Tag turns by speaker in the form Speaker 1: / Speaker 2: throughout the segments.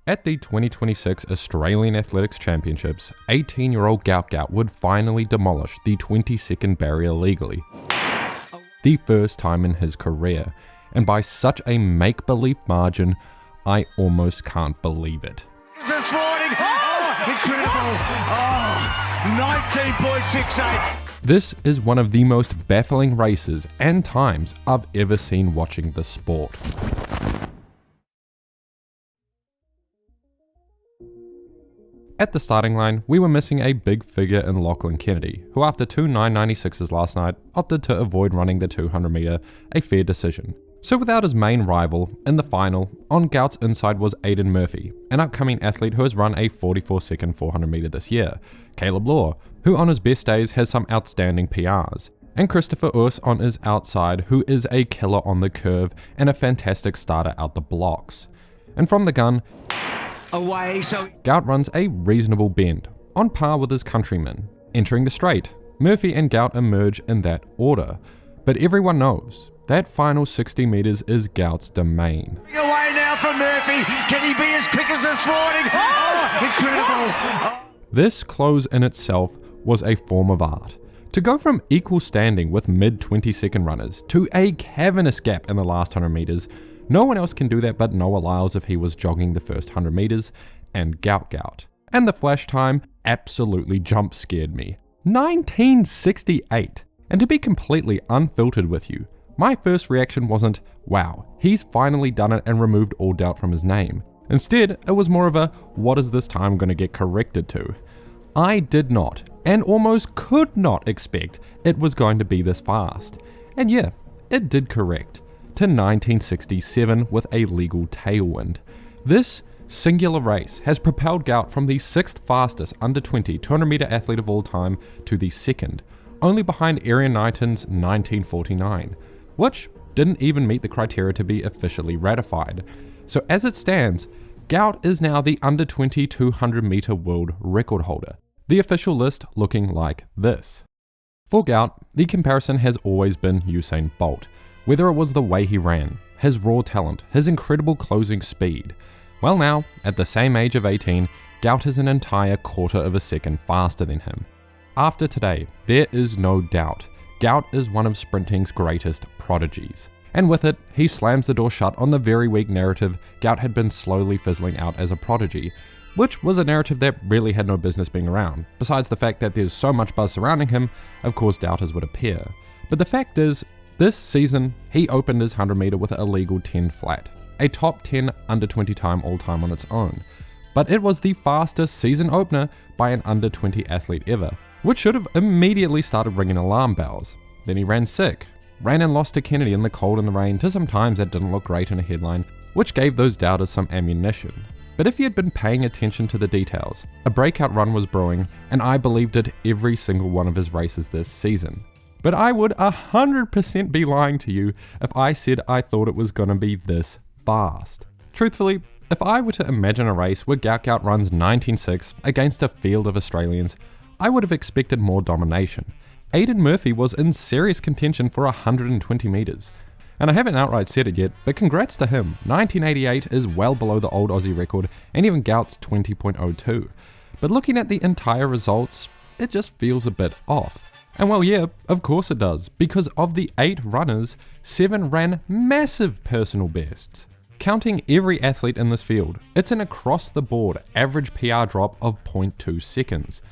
Speaker 1: At the 2026 Australian Athletics Championships, 18-year-old Gout would finally demolish the 20-second barrier legally. The first time in his career, and by such a make-believe margin, I almost can't believe it.
Speaker 2: This morning, incredible, 19.68.
Speaker 1: This is one of the most baffling races and times I've ever seen watching the sport. At the starting line, we were missing a big figure in Lachlan Kennedy, who after two 996s last night opted to avoid running the 200 metre, a fair decision. So without his main rival, in the final, on Gout's inside was Aidan Murphy, an upcoming athlete who has run a 44-second 400 metre this year, Caleb Law, who on his best days has some outstanding PRs, and Christopher Urs on his outside, who is a killer on the curve and a fantastic starter out the blocks. And from the gun,
Speaker 2: Away, so
Speaker 1: Gout runs a reasonable bend, on par with his countrymen. Entering the straight, Murphy and Gout emerge in that order, but everyone knows that final 60 metres is Gout's domain.
Speaker 2: away now from Murphy. Can he be as quick as this morning? Incredible.
Speaker 1: This close in itself was a form of art. To go from equal standing with mid 20-second runners to a cavernous gap in the last 100 metres, no one else can do that but Noah Lyles if he was jogging the first 100 metres, and Gout. And the flash time absolutely jump scared me. 1968. And to be completely unfiltered with you, my first reaction wasn't, wow, he's finally done it and removed all doubt from his name. Instead, it was more of a, what is this time going to get corrected to? I did not, and almost could not expect it was going to be this fast. And yeah, it did correct to 1967 with a legal tailwind. This singular race has propelled Gout from the 6th fastest under 20 200 metre athlete of all time to the 2nd, only behind Aaron Knighton's 1949, which didn't even meet the criteria to be officially ratified. So as it stands, Gout is now the under 20 200 metre world record holder, the official list looking like this. For Gout, the comparison has always been Usain Bolt, whether it was the way he ran, his raw talent, his incredible closing speed. Well now, at the same age of 18, Gout is an entire quarter of a second faster than him. After today, there is no doubt, Gout is one of sprinting's greatest prodigies. And with it, he slams the door shut on the very weak narrative Gout had been slowly fizzling out as a prodigy, which was a narrative that really had no business being around. Besides the fact that there's so much buzz surrounding him, of course doubters would appear. But the fact is, this season, he opened his 100 metre with a legal 10 flat, a top 10 under 20 time all time on its own. But it was the fastest season opener by an under 20 athlete ever, which should have immediately started ringing alarm bells. Then he ran sick, ran and lost to Kennedy in the cold and the rain to some times that didn't look great in a headline, which gave those doubters some ammunition. But if he had been paying attention to the details, a breakout run was brewing, and I believed it every single one of his races this season. But I would 100% be lying to you if I said I thought it was going to be this fast. Truthfully, if I were to imagine a race where Gout runs 19.6 against a field of Australians, I would have expected more domination. Aidan Murphy was in serious contention for 120 metres. And I haven't outright said it yet, but congrats to him. 1988 is well below the old Aussie record and even Gout's 20.02. But looking at the entire results, it just feels a bit off. And well, yeah, of course it does, because of the 8 runners, 7 ran massive personal bests. Counting every athlete in this field, it's an across-the-board average PR drop of 0.2 seconds,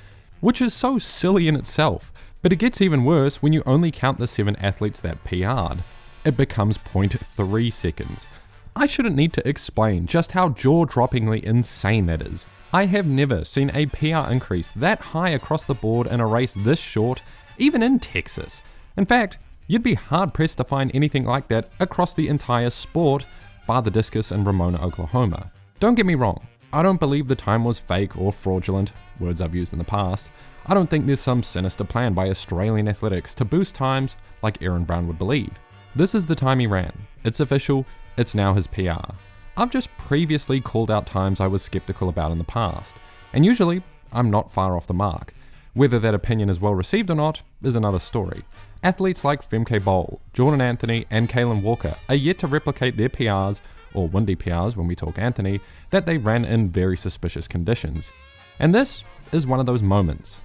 Speaker 1: which is so silly in itself, but it gets even worse when you only count the 7 athletes that PR'd. It becomes 0.3 seconds. I shouldn't need to explain just how jaw-droppingly insane that is. I have never seen a PR increase that high across the board in a race this short, even in Texas. In fact, you'd be hard-pressed to find anything like that across the entire sport, bar the discus in Ramona, Oklahoma. Don't get me wrong, I don't believe the time was fake or fraudulent, words I've used in the past. I don't think there's some sinister plan by Australian athletics to boost times like Aaron Brown would believe. This is the time he ran. It's official, it's now his PR. I've just previously called out times I was skeptical about in the past, and usually I'm not far off the mark. Whether that opinion is well received or not is another story. Athletes like Femke Bol, Jordan Anthony and Kalen Walker are yet to replicate their PRs or windy PRs when we talk Anthony, that they ran in very suspicious conditions. And this is one of those moments.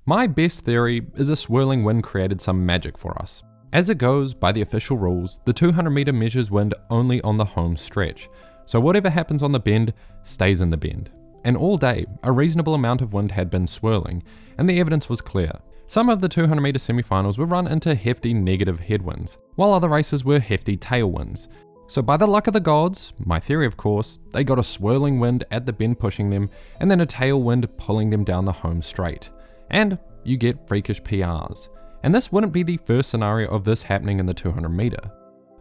Speaker 1: My best theory is a swirling wind created some magic for us. As it goes, by the official rules, the 200 meter measures wind only on the home stretch, so whatever happens on the bend stays in the bend. And all day, a reasonable amount of wind had been swirling, and the evidence was clear. Some of the 200 meter semi-finals were run into hefty negative headwinds, while other races were hefty tailwinds. So by the luck of the gods, my theory of course, they got a swirling wind at the bend pushing them, and then a tailwind pulling them down the home straight. And you get freakish PRs. And this wouldn't be the first scenario of this happening in the 200 meter.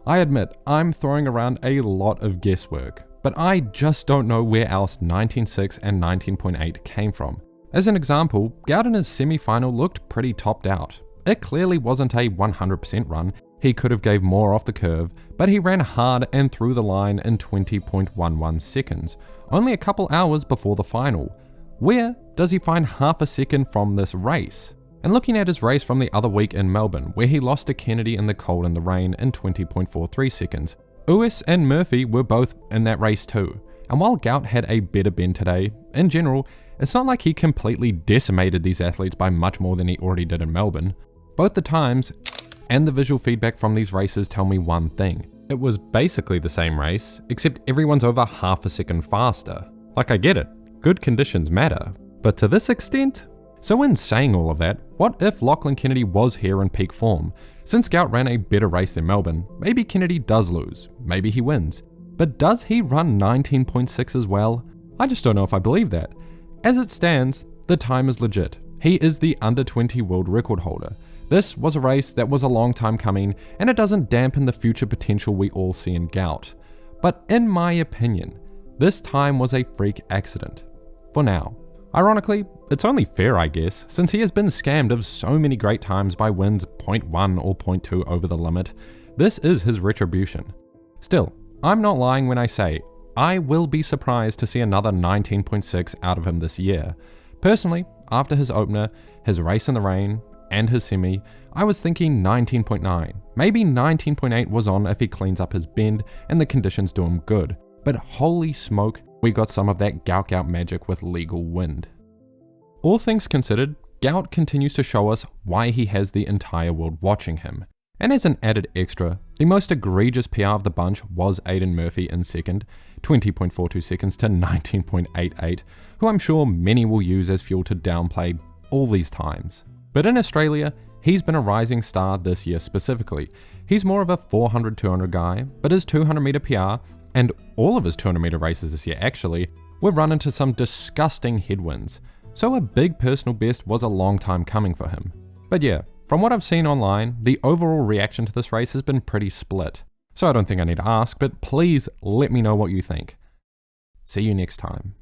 Speaker 1: I admit, I'm throwing around a lot of guesswork, but I just don't know where else 19.6 and 19.8 came from. As an example, Gout in his semi-final looked pretty topped out. It clearly wasn't a 100% run, he could have gave more off the curve, but he ran hard and through the line in 20.11 seconds, only a couple hours before the final. Where does he find half a second from this race? And looking at his race from the other week in Melbourne, where he lost to Kennedy in the cold and the rain in 20.43 seconds, Uis and Murphy were both in that race too. And while Gout had a better bend today, in general, it's not like he completely decimated these athletes by much more than he already did in Melbourne. Both the times and the visual feedback from these races tell me one thing. It was basically the same race, except everyone's over half a second faster. Like, I get it, good conditions matter, but to this extent? So in saying all of that, what if Lachlan Kennedy was here in peak form? Since Gout ran a better race than Melbourne, maybe Kennedy does lose, maybe he wins. But does he run 19.6 as well? I just don't know if I believe that. As it stands, the time is legit. He is the under 20 world record holder. This was a race that was a long time coming, and it doesn't dampen the future potential we all see in Gout. But in my opinion, this time was a freak accident. For now. Ironically, it's only fair I guess, since he has been scammed of so many great times by wins 0.1 or 0.2 over the limit. This is his retribution. Still, I'm not lying when I say, I will be surprised to see another 19.6 out of him this year. Personally, after his opener, his race in the rain, and his semi, I was thinking 19.9. Maybe 19.8 was on if he cleans up his bend and the conditions do him good. But holy smoke, we got some of that Gout magic with legal wind. All things considered, Gout continues to show us why he has the entire world watching him. And as an added extra, the most egregious PR of the bunch was Aidan Murphy in second, 20.42 seconds to 19.88, who I'm sure many will use as fuel to downplay all these times. But in Australia, he's been a rising star this year specifically. He's more of a 400-200 guy, but his 200 meter PR, and all of his 200 meter races this year actually, were run into some disgusting headwinds. So a big personal best was a long time coming for him. But yeah, from what I've seen online, the overall reaction to this race has been pretty split. So I don't think I need to ask, but please let me know what you think. See you next time.